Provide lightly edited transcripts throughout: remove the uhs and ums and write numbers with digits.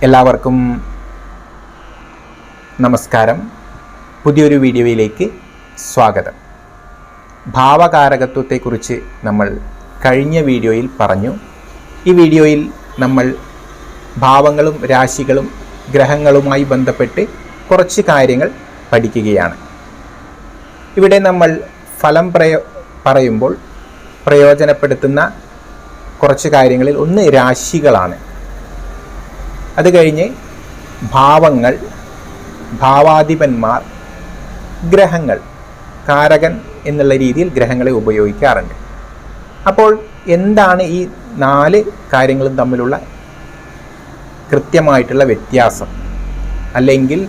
എല്ലാവർക്കും നമസ്കാരം. പുതിയൊരു വീഡിയോയിലേക്ക് സ്വാഗതം. ഭാവകാരകത്വത്തെക്കുറിച്ച് നമ്മൾ കഴിഞ്ഞ വീഡിയോയിൽ പറഞ്ഞു. ഈ വീഡിയോയിൽ നമ്മൾ ഭാവങ്ങളും രാശികളും ഗ്രഹങ്ങളുമായി ബന്ധപ്പെട്ട് കുറച്ച് കാര്യങ്ങൾ പഠിക്കുകയാണ്. ഇവിടെ നമ്മൾ ഫലം പറയുമ്പോൾ പ്രയോജനപ്പെടുത്തുന്ന കുറച്ച് കാര്യങ്ങളിൽ ഒന്ന് രാശികളാണ്. അത് കഴിഞ്ഞ് ഭാവങ്ങൾ, ഭാവാധിപന്മാർ, ഗ്രഹങ്ങൾ, കാരകൻ എന്നുള്ള രീതിയിൽ ഗ്രഹങ്ങളെ ഉപയോഗിക്കാറുണ്ട്. അപ്പോൾ എന്താണ് ഈ 4 കാര്യങ്ങളും തമ്മിലുള്ള കൃത്യമായിട്ടുള്ള വ്യത്യാസം, അല്ലെങ്കിൽ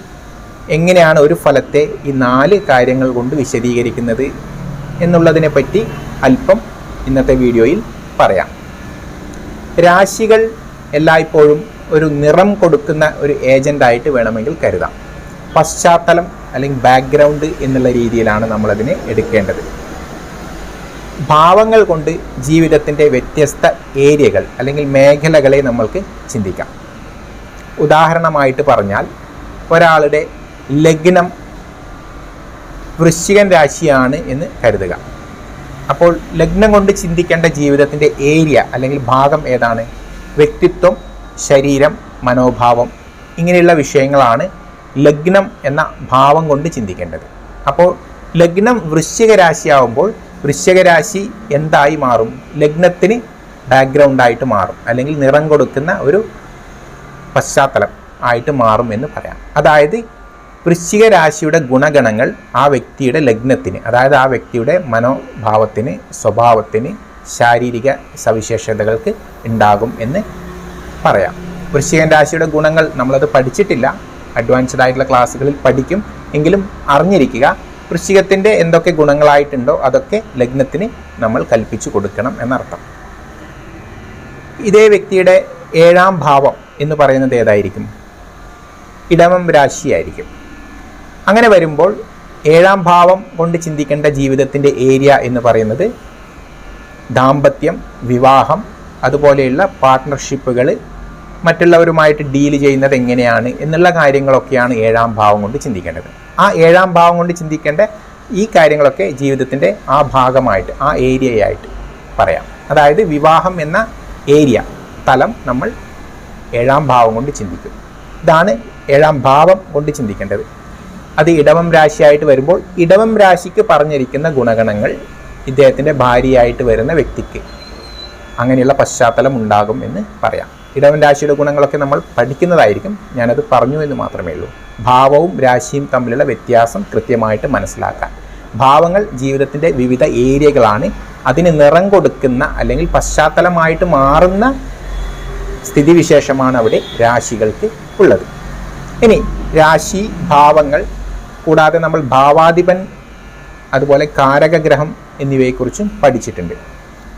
എങ്ങനെയാണ് ഒരു ഫലത്തെ ഈ 4 കാര്യങ്ങൾ കൊണ്ട് വിശദീകരിക്കുന്നത് എന്നുള്ളതിനെ പറ്റി അല്പം ഇന്നത്തെ വീഡിയോയിൽ പറയാം. രാശികൾ എല്ലായ്പ്പോഴും ഒരു നിറം കൊടുക്കുന്ന ഒരു ഏജൻ്റായിട്ട് വേണമെങ്കിൽ കരുതാം. പശ്ചാത്തലം അല്ലെങ്കിൽ ബാക്ക്ഗ്രൗണ്ട് എന്നുള്ള രീതിയിലാണ് നമ്മളതിനെ എടുക്കേണ്ടത്. ഭാവങ്ങൾ കൊണ്ട് ജീവിതത്തിൻ്റെ വ്യത്യസ്ത ഏരിയകൾ അല്ലെങ്കിൽ മേഖലകളെ നമ്മൾക്ക് ചിന്തിക്കാം. ഉദാഹരണമായിട്ട് പറഞ്ഞാൽ, ഒരാളുടെ ലഗ്നം വൃശ്ചികൻ രാശിയാണ് എന്ന് കരുതുക. അപ്പോൾ ലഗ്നം കൊണ്ട് ചിന്തിക്കേണ്ട ജീവിതത്തിൻ്റെ ഏരിയ അല്ലെങ്കിൽ ഭാഗം ഏതാണ്? വ്യക്തിത്വം, ശരീരം, മനോഭാവം, ഇങ്ങനെയുള്ള വിഷയങ്ങളാണ് ലഗ്നം എന്ന ഭാവം കൊണ്ട് ചിന്തിക്കേണ്ടത്. അപ്പോൾ ലഗ്നം വൃശ്ചിക രാശിയാവുമ്പോൾ വൃശ്ചിക രാശി എന്തായി മാറും? ലഗ്നത്തിന് ബാക്ക്ഗ്രൗണ്ടായിട്ട് മാറും, അല്ലെങ്കിൽ നിറം കൊടുക്കുന്ന ഒരു പശ്ചാത്തലം ആയിട്ട് മാറും എന്ന് പറയാം. അതായത് വൃശ്ചിക രാശിയുടെ ഗുണഗണങ്ങൾ ആ വ്യക്തിയുടെ ലഗ്നത്തിന്, അതായത് ആ വ്യക്തിയുടെ മനോഭാവത്തിന്, സ്വഭാവത്തിന്, ശാരീരിക സവിശേഷതകൾക്ക് ഉണ്ടാകും എന്ന് പറയാം. വൃശ്ചികൻ രാശിയുടെ ഗുണങ്ങൾ നമ്മളത് പഠിച്ചിട്ടില്ല, അഡ്വാൻസ്ഡ് ആയിട്ടുള്ള ക്ലാസ്സുകളിൽ പഠിക്കും. എങ്കിലും അറിഞ്ഞിരിക്കുക, വൃശ്ചികത്തിൻ്റെ എന്തൊക്കെ ഗുണങ്ങളായിട്ടുണ്ടോ അതൊക്കെ ലഗ്നത്തിന് നമ്മൾ കൽപ്പിച്ചു കൊടുക്കണം എന്നർത്ഥം. ഇതേ വ്യക്തിയുടെ 7ാം ഭാവം എന്ന് പറയുന്നത് ഏതായിരിക്കും? ഇടവം രാശിയായിരിക്കും. അങ്ങനെ വരുമ്പോൾ 7ാം ഭാവം കൊണ്ട് ചിന്തിക്കേണ്ട ജീവിതത്തിൻ്റെ ഏരിയ എന്ന് പറയുന്നത് ദാമ്പത്യം, വിവാഹം, അതുപോലെയുള്ള പാർട്ട്ണർഷിപ്പുകൾ, മറ്റുള്ളവരുമായിട്ട് ഡീൽ ചെയ്യുന്നത് എങ്ങനെയാണ് എന്നുള്ള കാര്യങ്ങളൊക്കെയാണ് 7ാം ഭാവം കൊണ്ട് ചിന്തിക്കേണ്ടത്. ആ 7ാം ഭാവം കൊണ്ട് ചിന്തിക്കേണ്ട ഈ കാര്യങ്ങളൊക്കെ ജീവിതത്തിൻ്റെ ആ ഭാഗമായിട്ട്, ആ ഏരിയയായിട്ട് പറയാം. അതായത് വിവാഹം എന്ന ഏരിയ, തലം നമ്മൾ 7ാം ഭാവം കൊണ്ട് ചിന്തിക്കും. ഇതാണ് 7ാം ഭാവം കൊണ്ട് ചിന്തിക്കേണ്ടത്. അത് ഇടവം രാശിയായിട്ട് വരുമ്പോൾ ഇടവം രാശിക്ക് പറഞ്ഞിരിക്കുന്ന ഗുണഗണങ്ങൾ ഇദ്ദേഹത്തിൻ്റെ ഭാര്യയായിട്ട് വരുന്ന വ്യക്തിക്ക് അങ്ങനെയുള്ള പശ്ചാത്തലം ഉണ്ടാകും എന്ന് പറയാം. ഇടവൻ രാശിയുടെ ഗുണങ്ങളൊക്കെ നമ്മൾ പഠിക്കുന്നതായിരിക്കും, ഞാനത് പറഞ്ഞു എന്ന് മാത്രമേ ഉള്ളൂ. ഭാവവും രാശിയും തമ്മിലുള്ള വ്യത്യാസം കൃത്യമായിട്ട് മനസ്സിലാക്കാൻ. ഭാവങ്ങൾ ജീവിതത്തിൻ്റെ വിവിധ ഏരിയകളാണ്. അതിന് നിറം കൊടുക്കുന്ന അല്ലെങ്കിൽ പശ്ചാത്തലമായിട്ട് മാറുന്ന സ്ഥിതിവിശേഷമാണ് അവിടെ രാശികൾക്ക് ഉള്ളത്. ഇനി രാശി, ഭാവങ്ങൾ കൂടാതെ നമ്മൾ ഭാവാധിപൻ, അതുപോലെ കാരകഗ്രഹം എന്നിവയെക്കുറിച്ചും പഠിച്ചിട്ടുണ്ട്.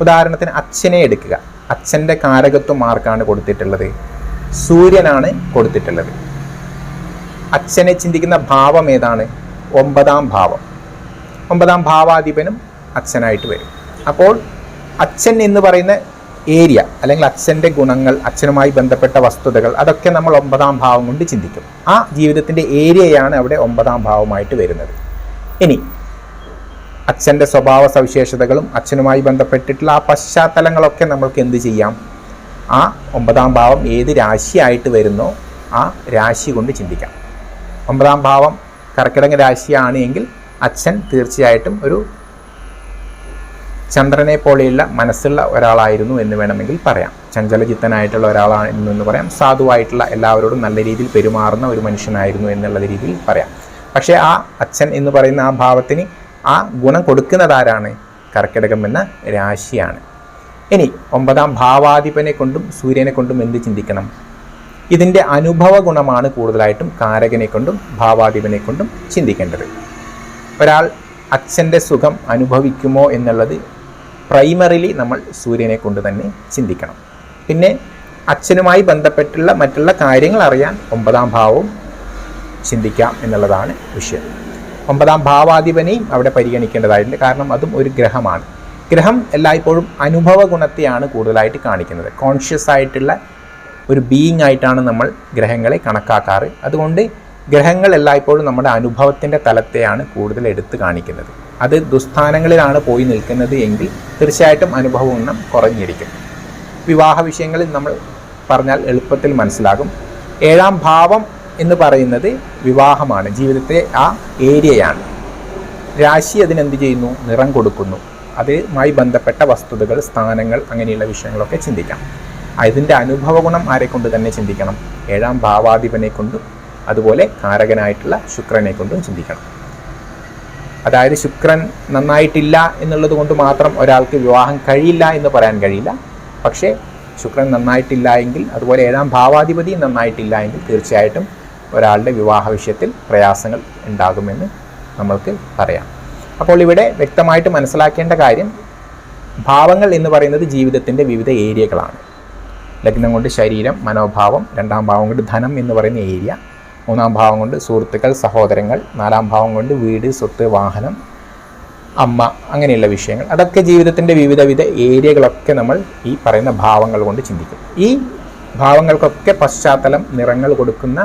ഉദാഹരണത്തിന് അച്ഛനെ എടുക്കുക. അച്ഛൻ്റെ കാരകത്വം ആർക്കാണ് കൊടുത്തിട്ടുള്ളത്? സൂര്യനാണ് കൊടുത്തിട്ടുള്ളത്. അച്ഛനെ ചിന്തിക്കുന്ന ഭാവം ഏതാണ്? 9ാം ഭാവം. 9ാം ഭാവാധിപനും അച്ഛനായിട്ട് വരും. അപ്പോൾ അച്ഛൻ എന്ന് പറയുന്ന ഏരിയ അല്ലെങ്കിൽ അച്ഛൻ്റെ ഗുണങ്ങൾ, അച്ഛനുമായി ബന്ധപ്പെട്ട വസ്തുതകൾ, അതൊക്കെ നമ്മൾ 9ാം ഭാവം കൊണ്ട് ചിന്തിക്കും. ആ ജീവിതത്തിൻ്റെ ഏരിയയാണ് അവിടെ 9ാം ഭാവമായിട്ട് വരുന്നത്. ഇനി അച്ഛൻ്റെ സ്വഭാവ സവിശേഷതകളും അച്ഛനുമായി ബന്ധപ്പെട്ടിട്ടുള്ള ആ പശ്ചാത്തലങ്ങളൊക്കെ നമ്മൾക്ക് എന്ത് ചെയ്യാം? ആ 9ാം ഭാവം ഏത് രാശിയായിട്ട് വരുന്നോ ആ രാശി കൊണ്ട് ചിന്തിക്കാം. 9ാം ഭാവം കർക്കിടക രാശിയാണ് എങ്കിൽ അച്ഛൻ തീർച്ചയായിട്ടും ഒരു ചന്ദ്രനെ പോലെയുള്ള മനസ്സുള്ള ഒരാളായിരുന്നു എന്ന് വേണമെങ്കിൽ പറയാം. ചഞ്ചലചിത്തനായിട്ടുള്ള ഒരാളായിരുന്നു എന്ന് പറയാം. സാധുവായിട്ടുള്ള, എല്ലാവരോടും നല്ല രീതിയിൽ പെരുമാറുന്ന ഒരു മനുഷ്യനായിരുന്നു എന്നുള്ള രീതിയിൽ പറയാം. പക്ഷേ ആ അച്ഛൻ എന്ന് പറയുന്ന ആ ഭാവത്തിന് ആ ഗുണം കൊടുക്കുന്നത് ആരാണ്? കർക്കിടകം എന്ന രാശിയാണ്. ഇനി 9ാം ഭാവാധിപനെ കൊണ്ടും സൂര്യനെ കൊണ്ടും എന്ത് ചിന്തിക്കണം? ഇതിൻ്റെ അനുഭവ ഗുണമാണ് കൂടുതലായിട്ടും കാരകനെ കൊണ്ടും ഭാവാധിപനെ കൊണ്ടും ചിന്തിക്കേണ്ടത്. ഒരാൾ അച്ഛൻ്റെ സുഖം അനുഭവിക്കുമോ എന്നുള്ളത് പ്രൈമറിലി നമ്മൾ സൂര്യനെ കൊണ്ട് തന്നെ ചിന്തിക്കണം. പിന്നെ അച്ഛനുമായി ബന്ധപ്പെട്ടുള്ള മറ്റുള്ള കാര്യങ്ങൾ അറിയാൻ 9ാം ഭാവവും ചിന്തിക്കാം എന്നുള്ളതാണ് വിഷയം. 9ാം ഭാവാധിപനെയും അവിടെ പരിഗണിക്കേണ്ടതായിട്ടുണ്ട്. കാരണം അതും ഒരു ഗ്രഹമാണ്. ഗ്രഹം എല്ലായ്പ്പോഴും അനുഭവ ഗുണത്തെയാണ് കൂടുതലായിട്ട് കാണിക്കുന്നത്. കോൺഷ്യസ് ആയിട്ടുള്ള ഒരു ബീയിങ് ആയിട്ടാണ് നമ്മൾ ഗ്രഹങ്ങളെ കണക്കാക്കാറ്. അതുകൊണ്ട് ഗ്രഹങ്ങൾ എല്ലായ്പ്പോഴും നമ്മുടെ അനുഭവത്തിൻ്റെ തലത്തെയാണ് കൂടുതൽ എടുത്തു കാണിക്കുന്നത്. അത് ദുസ്ഥാനങ്ങളിലാണ് പോയി നിൽക്കുന്നത് എങ്കിൽ തീർച്ചയായിട്ടും അനുഭവ ഗുണം കുറഞ്ഞിരിക്കും. വിവാഹ വിഷയങ്ങളിൽ നമ്മൾ പറഞ്ഞാൽ എളുപ്പത്തിൽ മനസ്സിലാകും. 7ാം ഭാവം എന്ന് പറയുന്നത് വിവാഹമാണ്, ജീവിതത്തെ ആ ഏരിയയാണ്. രാശി അതിനെന്ത് ചെയ്യുന്നു? നിറം കൊടുക്കുന്നു. അതുമായി ബന്ധപ്പെട്ട വസ്തുതകൾ, സ്ഥാനങ്ങൾ, അങ്ങനെയുള്ള വിഷയങ്ങളൊക്കെ ചിന്തിക്കാം. അതിൻ്റെ അനുഭവ ഗുണം ആരെക്കൊണ്ട് തന്നെ ചിന്തിക്കണം? 7ാം ഭാവാധിപനെ കൊണ്ടും അതുപോലെ കാരകനായിട്ടുള്ള ശുക്രനെ കൊണ്ടും ചിന്തിക്കണം. അതായത് ശുക്രൻ നന്നായിട്ടില്ല എന്നുള്ളത് കൊണ്ട് മാത്രം ഒരാൾക്ക് വിവാഹം കഴിയില്ല എന്ന് പറയാൻ കഴിയില്ല. പക്ഷേ ശുക്രൻ നന്നായിട്ടില്ല എങ്കിൽ, അതുപോലെ 7ാം ഭാവാധിപതി നന്നായിട്ടില്ല എങ്കിൽ തീർച്ചയായിട്ടും ഒരാളുടെ വിവാഹ വിഷയത്തിൽ പ്രയാസങ്ങൾ ഉണ്ടാകുമെന്ന് നമ്മൾക്ക് പറയാം. അപ്പോൾ ഇവിടെ വ്യക്തമായിട്ട് മനസ്സിലാക്കേണ്ട കാര്യം, ഭാവങ്ങൾ എന്ന് പറയുന്നത് ജീവിതത്തിൻ്റെ വിവിധ ഏരിയകളാണ്. ലഗ്നം കൊണ്ട് ശരീരം, മനോഭാവം, 2ാം ഭാവം കൊണ്ട് ധനം എന്ന് പറയുന്ന ഏരിയ, 3ാം ഭാവം കൊണ്ട് സുഹൃത്തുക്കൾ, സഹോദരങ്ങൾ, 4ാം ഭാവം കൊണ്ട് വീട്, സ്വത്ത്, വാഹനം, അമ്മ, അങ്ങനെയുള്ള വിഷയങ്ങൾ. അതൊക്കെ ജീവിതത്തിൻ്റെ വിവിധ ഏരിയകളൊക്കെ നമ്മൾ ഈ പറയുന്ന ഭാവങ്ങൾ കൊണ്ട് ചിന്തിക്കും. ഈ ഭാവങ്ങൾക്കൊക്കെ പശ്ചാത്തലം, നിറങ്ങൾ കൊടുക്കുന്ന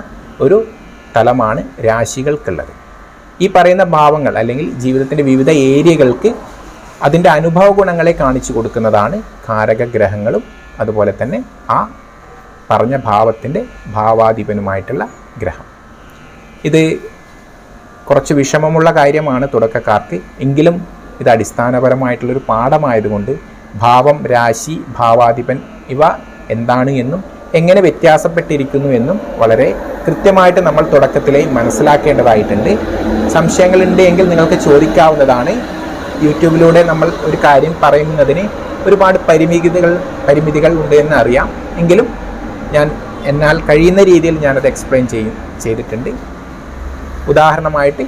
ഒരു തലമാണ് രാശികൾക്കുള്ളത്. ഈ പറയുന്ന ഭാവങ്ങൾ അല്ലെങ്കിൽ ജീവിതത്തിൻ്റെ വിവിധ ഏരിയകൾക്ക് അതിൻ്റെ അനുഭവ ഗുണങ്ങളെ കാണിച്ചു കൊടുക്കുന്നതാണ് കാരകഗ്രഹങ്ങളും അതുപോലെ തന്നെ ആ പറഞ്ഞ ഭാവത്തിൻ്റെ ഭാവാധിപനുമായിട്ടുള്ള ഗ്രഹം. ഇത് കുറച്ച് വിഷമമുള്ള കാര്യമാണ് തുടക്കക്കാർക്ക്. എങ്കിലും ഇത് അടിസ്ഥാനപരമായിട്ടുള്ളൊരു പാഠമായതുകൊണ്ട് ഭാവം, രാശി, ഭാവാധിപൻ ഇവ എന്താണ് എന്നും എങ്ങനെ വ്യത്യാസപ്പെട്ടിരിക്കുന്നു എന്നും വളരെ കൃത്യമായിട്ട് നമ്മൾ തുടക്കത്തിലേ മനസ്സിലാക്കേണ്ടതായിട്ടുണ്ട്. സംശയങ്ങളുണ്ട് എങ്കിൽ നിങ്ങൾക്ക് ചോദിക്കാവുന്നതാണ്. യൂട്യൂബിലൂടെ നമ്മൾ ഒരു കാര്യം പറയുന്നതിന് ഒരുപാട് പരിമിതികൾ ഉണ്ട് എന്ന് അറിയാം. എങ്കിലും എന്നാൽ കഴിയുന്ന രീതിയിൽ ഞാനത് എക്സ്പ്ലെയിൻ ചെയ്തിട്ടുണ്ട്. ഉദാഹരണമായിട്ട്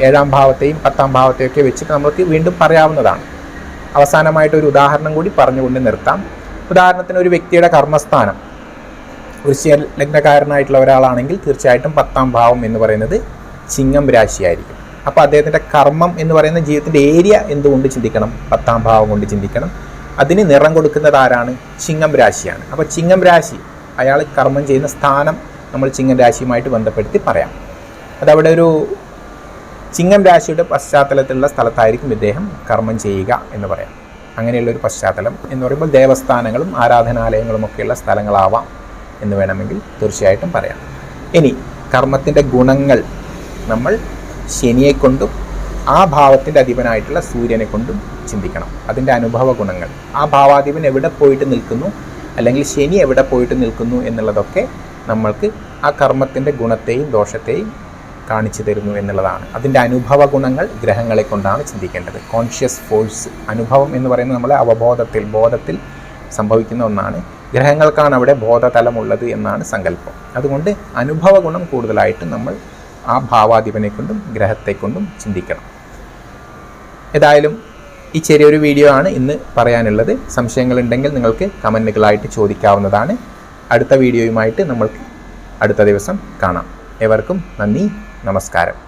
7ാം ഭാവത്തെയും 10ാം ഭാവത്തെയും ഒക്കെ വെച്ചിട്ട് നമുക്ക് വീണ്ടും പറയാവുന്നതാണ്. അവസാനമായിട്ട് ഒരു ഉദാഹരണം കൂടി പറഞ്ഞുകൊണ്ട് നിർത്താം. ഉദാഹരണത്തിന് ഒരു വ്യക്തിയുടെ കർമ്മസ്ഥാനം, വൃശ്ചിക ലഗ്നക്കാരനായിട്ടുള്ള ഒരാളാണെങ്കിൽ തീർച്ചയായിട്ടും 10ാം ഭാവം എന്ന് പറയുന്നത് ചിങ്ങം രാശിയായിരിക്കും. അപ്പോൾ അദ്ദേഹത്തിൻ്റെ കർമ്മം എന്ന് പറയുന്ന ജീവിതത്തിൻ്റെ ഏരിയ എന്തുകൊണ്ട് ചിന്തിക്കണം? 10ാം ഭാവം കൊണ്ട് ചിന്തിക്കണം. അതിന് നിറം കൊടുക്കുന്നത് ആരാണ്? ചിങ്ങം രാശിയാണ്. അപ്പോൾ ചിങ്ങം രാശി, അയാൾ കർമ്മം ചെയ്യുന്ന സ്ഥാനം നമ്മൾ ചിങ്ങം രാശിയുമായിട്ട് ബന്ധപ്പെടുത്തി പറയാം. അതവിടെ ഒരു ചിങ്ങം രാശിയുടെ പശ്ചാത്തലത്തിലുള്ള സ്ഥലത്തായിരിക്കും ഇദ്ദേഹം കർമ്മം ചെയ്യുക എന്ന് പറയാം. അങ്ങനെയുള്ളൊരു പശ്ചാത്തലം എന്ന് പറയുമ്പോൾ ദേവസ്ഥാനങ്ങളും ആരാധനാലയങ്ങളും ഒക്കെയുള്ള സ്ഥലങ്ങളാവാം എന്ന് വേണമെങ്കിൽ തീർച്ചയായിട്ടും പറയാം. ഇനി കർമ്മത്തിൻ്റെ ഗുണങ്ങൾ നമ്മൾ ശനിയെക്കൊണ്ടും ആ ഭാവത്തിൻ്റെ അധിപനായിട്ടുള്ള സൂര്യനെ കൊണ്ടും ചിന്തിക്കണം. അതിൻ്റെ അനുഭവ ഗുണങ്ങൾ, ആ ഭാവാധിപൻ എവിടെ പോയിട്ട് നിൽക്കുന്നു അല്ലെങ്കിൽ ശനി എവിടെ പോയിട്ട് നിൽക്കുന്നു എന്നുള്ളതൊക്കെ നമ്മൾക്ക് ആ കർമ്മത്തിൻ്റെ ഗുണത്തെയും ദോഷത്തെയും കാണിച്ചു തരുന്നു എന്നുള്ളതാണ്. അതിൻ്റെ അനുഭവ ഗുണങ്ങൾ ഗ്രഹങ്ങളെ കൊണ്ടാണ് ചിന്തിക്കേണ്ടത്. കോൺഷ്യസ് ഫോഴ്സ്, അനുഭവം എന്ന് പറയുന്നത് നമ്മളെ ബോധത്തിൽ സംഭവിക്കുന്ന ഒന്നാണ്. ഗ്രഹങ്ങൾക്കാണ് അവിടെ ബോധതലമുള്ളത് എന്നാണ് സങ്കല്പം. അതുകൊണ്ട് അനുഭവ ഗുണം കൂടുതലായിട്ട് നമ്മൾ ആ ഭാവാധിപനെ കൊണ്ടും ഗ്രഹത്തെ കൊണ്ടും ചിന്തിക്കണം. ഏതായാലും ഈ ചെറിയൊരു വീഡിയോ ആണ് ഇന്ന് പറയാനുള്ളത്. സംശയങ്ങളുണ്ടെങ്കിൽ നിങ്ങൾക്ക് കമൻറ്റുകളായിട്ട് ചോദിക്കാവുന്നതാണ്. അടുത്ത വീഡിയോയുമായിട്ട് നമ്മൾക്ക് അടുത്ത ദിവസം കാണാം. ഏവർക്കും നന്ദി, നമസ്കാരം.